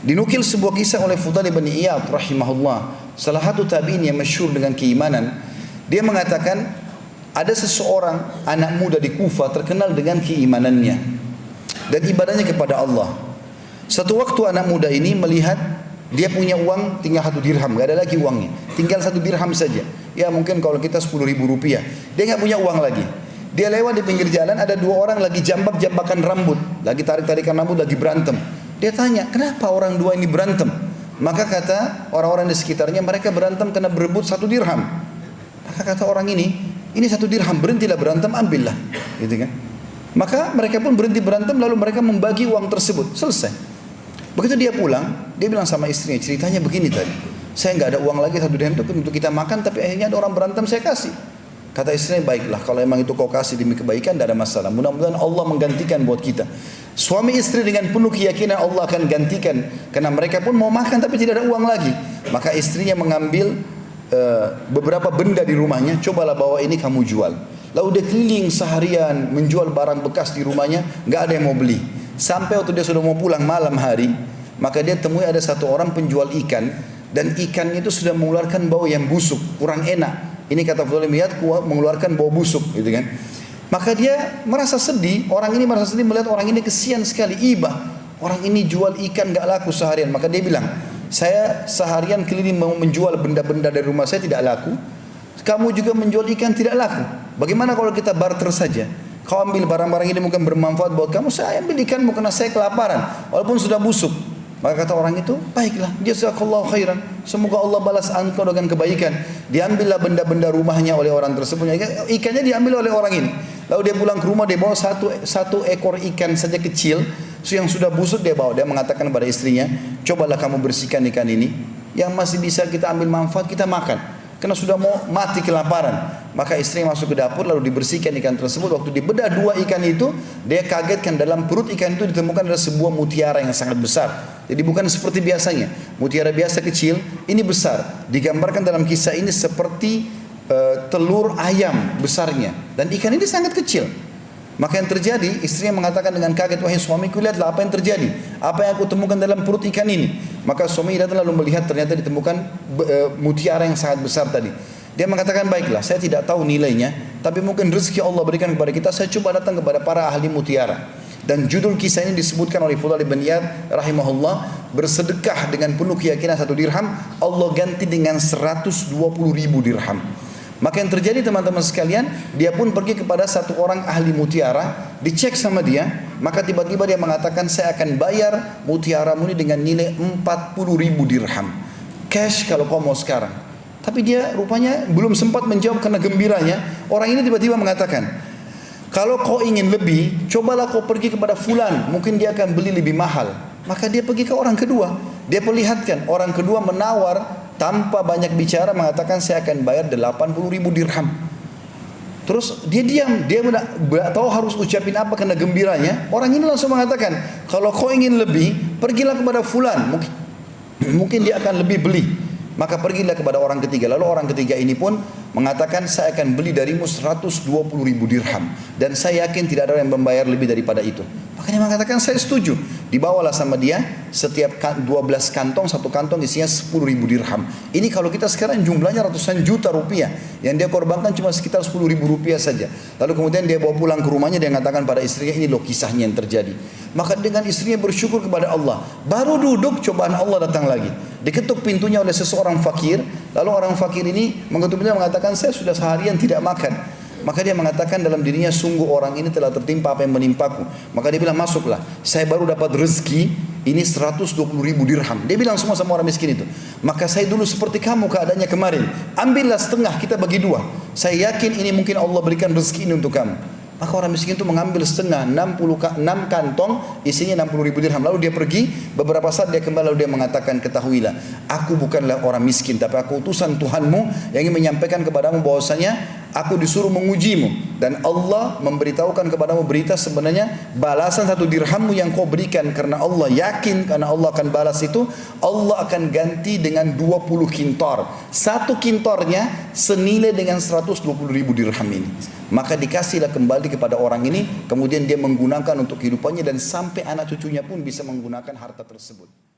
Dinukil sebuah kisah oleh Fudail bin Iyad rahimahullah, salah satu tabi'in yang masyhur dengan keimanan. Dia mengatakan ada seseorang anak muda di Kufah terkenal dengan keimanannya dan ibadahnya kepada Allah. Satu waktu anak muda ini melihat dia punya uang tinggal 1 dirham, gak ada lagi uangnya, tinggal 1 dirham saja. Ya mungkin kalau kita 10.000 rupiah, dia gak punya uang lagi. Dia lewat di pinggir jalan, ada 2 orang lagi jambak-jambakan rambut, lagi tarik-tarikan rambut, lagi berantem. Dia tanya, kenapa orang 2 ini berantem? Maka kata orang-orang di sekitarnya, mereka berantem karena berebut 1 dirham. Maka kata orang ini 1 dirham, berhentilah berantem, ambillah, gitu kan? Maka mereka pun berhenti berantem, lalu mereka membagi uang tersebut, selesai. Begitu dia pulang, dia bilang sama istrinya, ceritanya begini tadi, saya nggak ada uang lagi 1 dirham itu untuk kita makan, tapi akhirnya ada orang berantem, saya kasih. Kata istrinya, baiklah, kalau emang itu kau kasih demi kebaikan, tidak ada masalah. Mudah-mudahan Allah menggantikan buat kita. Suami istri dengan penuh keyakinan Allah akan gantikan, karena mereka pun mau makan tapi tidak ada uang lagi. Maka istrinya mengambil beberapa benda di rumahnya, cobalah bawa ini kamu jual. Lalu dia keliling seharian menjual barang bekas di rumahnya, nggak ada yang mau beli. Sampai waktu dia sudah mau pulang malam hari, maka dia temui ada satu orang penjual ikan, dan ikannya itu sudah mengeluarkan bau yang busuk, kurang enak. Ini kata Fudail bin Iyad, mengeluarkan bau busuk, gitu kan? Maka dia merasa sedih, orang ini merasa sedih melihat orang ini kesian sekali, iba. Orang ini jual ikan gak laku seharian. Maka dia bilang, saya seharian keliling mau menjual benda-benda dari rumah saya tidak laku. Kamu juga menjual ikan tidak laku. Bagaimana kalau kita barter saja? Kau ambil barang-barang ini mungkin bermanfaat buat kamu, saya ambil ikanmu karena saya kelaparan, walaupun sudah busuk. Maka kata orang itu, baiklah, jazakallahu khairan, semoga Allah balas engkau dengan kebaikan. Diambillah benda-benda rumahnya oleh orang tersebut, ikannya diambil oleh orang ini. Lalu dia pulang ke rumah, dia bawa satu ekor ikan saja kecil, yang sudah busuk dia bawa. Dia mengatakan kepada istrinya, cobalah kamu bersihkan ikan ini, yang masih bisa kita ambil manfaat, kita makan. Karena sudah mau mati kelaparan. Maka istrinya masuk ke dapur lalu dibersihkan ikan tersebut. Waktu dibedah 2 ikan itu, dia kagetkan dalam perut ikan itu ditemukan ada sebuah mutiara yang sangat besar. Jadi bukan seperti biasanya, mutiara biasa kecil, ini besar. Digambarkan dalam kisah ini seperti telur ayam besarnya, dan ikan ini sangat kecil. Maka yang terjadi, istrinya mengatakan dengan kaget, wahai suamiku, lihatlah apa yang terjadi, apa yang aku temukan dalam perut ikan ini. Maka suami datang lalu melihat, ternyata ditemukan mutiara yang sangat besar tadi. Dia mengatakan, baiklah, saya tidak tahu nilainya, tapi mungkin rezeki Allah berikan kepada kita, saya coba datang kepada para ahli mutiara. Dan judul kisah ini disebutkan oleh Fudail bin Iyad rahimahullah, bersedekah dengan penuh keyakinan 1 dirham, Allah ganti dengan 120.000 dirham. Maka yang terjadi teman-teman sekalian, dia pun pergi kepada satu orang ahli mutiara, dicek sama dia, maka tiba-tiba dia mengatakan, saya akan bayar mutiaramu ini dengan nilai 40.000 dirham. Cash kalau kau mau sekarang. Tapi dia rupanya belum sempat menjawab karena gembiranya. Orang ini tiba-tiba mengatakan, kalau kau ingin lebih, cobalah kau pergi kepada fulan, mungkin dia akan beli lebih mahal. Maka dia pergi ke orang kedua, dia perlihatkan, orang kedua menawar tanpa banyak bicara, mengatakan saya akan bayar 80.000 dirham. Terus dia diam, dia tidak tahu harus ucapin apa karena gembiranya. Orang ini langsung mengatakan, kalau kau ingin lebih, pergilah kepada fulan, mungkin dia akan lebih beli. Maka pergilah kepada orang ketiga. Lalu orang ketiga ini pun mengatakan, saya akan beli darimu 120.000 dirham, dan saya yakin tidak ada yang membayar lebih daripada itu. Maka dia mengatakan, saya setuju. Dibawalah sama dia setiap 12 kantong, satu kantong isinya 10.000 dirham. Ini kalau kita sekarang jumlahnya ratusan juta rupiah. Yang dia korbankan cuma sekitar 10.000 rupiah saja. Lalu kemudian dia bawa pulang ke rumahnya, dia mengatakan pada istrinya, ini loh kisahnya yang terjadi. Maka dengan istrinya bersyukur kepada Allah. Baru duduk, cobaan Allah datang lagi. Diketuk pintunya oleh seseorang fakir. Lalu orang fakir ini mengetuk pintunya, mengatakan, saya sudah seharian tidak makan. Maka dia mengatakan dalam dirinya, sungguh orang ini telah tertimpa apa yang menimpaku. Maka dia bilang, masuklah, saya baru dapat rezeki ini 120.000 dirham. Dia bilang semua sama orang miskin itu, maka saya dulu seperti kamu keadaannya kemarin, ambillah setengah, kita bagi 2. Saya yakin ini mungkin Allah berikan rezeki ini untuk kamu. Maka orang miskin itu mengambil setengah, 6 kantong isinya 60.000 dirham. Lalu dia pergi, beberapa saat dia kembali, lalu dia mengatakan, ketahuilah, aku bukanlah orang miskin, tapi aku utusan Tuhanmu yang ingin menyampaikan kepadamu bahwasanya aku disuruh mengujimu, dan Allah memberitahukan kepadamu berita sebenarnya balasan 1 dirhammu yang kau berikan karena Allah yakin karena Allah akan balas itu, Allah akan ganti dengan 20 kintor. 1 kintornya senilai dengan 120.000 dirham ini. Maka dikasihlah kembali kepada orang ini, kemudian dia menggunakan untuk kehidupannya, dan sampai anak cucunya pun bisa menggunakan harta tersebut.